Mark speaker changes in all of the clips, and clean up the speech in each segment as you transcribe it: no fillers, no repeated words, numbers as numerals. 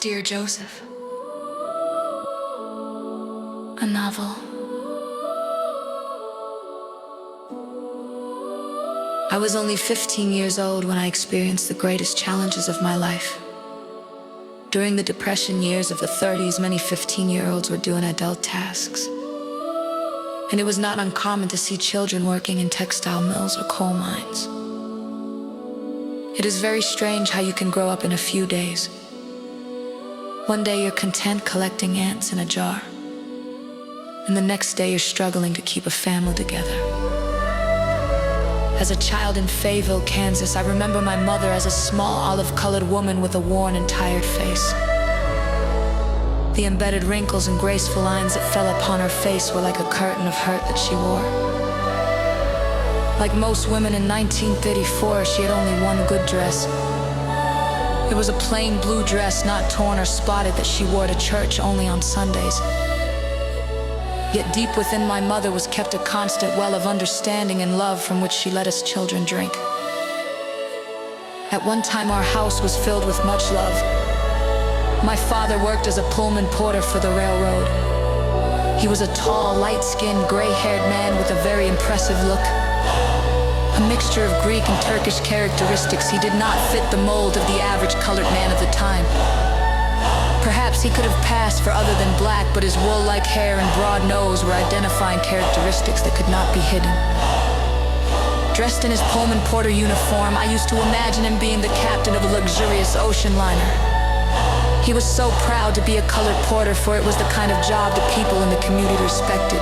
Speaker 1: Dear Joseph. A novel. I was only 15 years old when I experienced the greatest challenges of my life. During the Depression years of the 30s, many 15-year-olds were doing adult tasks. And it was not uncommon to see children working in textile mills or coal mines. It is very strange how you can grow up in a few days. One day you're content collecting ants in a jar, and the next day you're struggling to keep a family together. As a child in Fayetteville, Kansas, I remember my mother as a small olive-colored woman with a worn and tired face. The embedded wrinkles and graceful lines that fell upon her face were like a curtain of hurt that she wore. Like most women in 1934, she had only one good dress. It was a plain blue dress, not torn or spotted, that she wore to church only on Sundays. Yet deep within my mother was kept a constant well of understanding and love from which she let us children drink. At one time our house was filled with much love. My father worked as a Pullman porter for the railroad. He was a tall, light-skinned, gray-haired man with a very impressive look. A mixture of Greek and Turkish characteristics, he did not fit the mold of the average colored man of the time. Perhaps he could have passed for other than black, but his wool-like hair and broad nose were identifying characteristics that could not be hidden. Dressed in his Pullman porter uniform, I used to imagine him being the captain of a luxurious ocean liner. He was so proud to be a colored porter, for it was the kind of job that people in the community respected.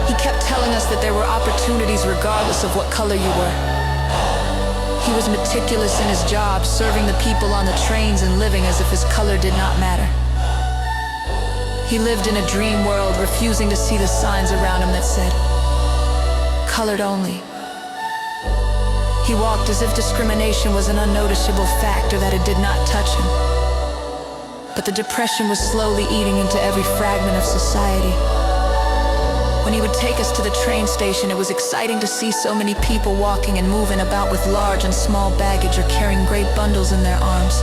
Speaker 1: He kept telling us that there were opportunities regardless of what color you were. He was meticulous in his job, serving the people on the trains and living as if his color did not matter. He lived in a dream world, refusing to see the signs around him that said, "Colored only." He walked as if discrimination was an unnoticeable fact or that it did not touch him. But the Depression was slowly eating into every fragment of society. When he would take us to the train station, it was exciting to see so many people walking and moving about with large and small baggage or carrying great bundles in their arms.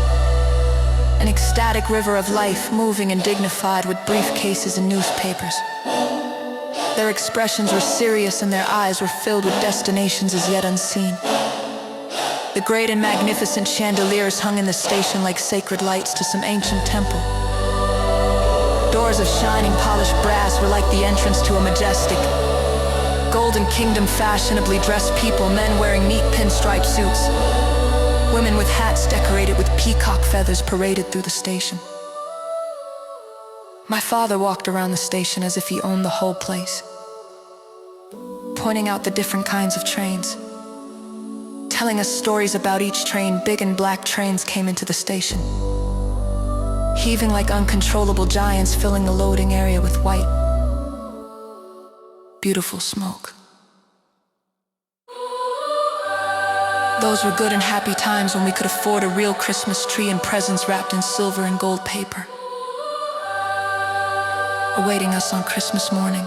Speaker 1: An ecstatic river of life, moving and dignified with briefcases and newspapers. Their expressions were serious and their eyes were filled with destinations as yet unseen. The great and magnificent chandeliers hung in the station like sacred lights to some ancient temple. Doors of shining polished brass were like the entrance to a majestic, golden kingdom. Fashionably dressed people, men wearing neat pinstripe suits. Women with hats decorated with peacock feathers paraded through the station. My father walked around the station as if he owned the whole place, pointing out the different kinds of trains, telling us stories about each train. Big and black trains came into the station, heaving like uncontrollable giants, filling the loading area with white, beautiful smoke. Those were good and happy times when we could afford a real Christmas tree and presents wrapped in silver and gold paper, awaiting us on Christmas morning.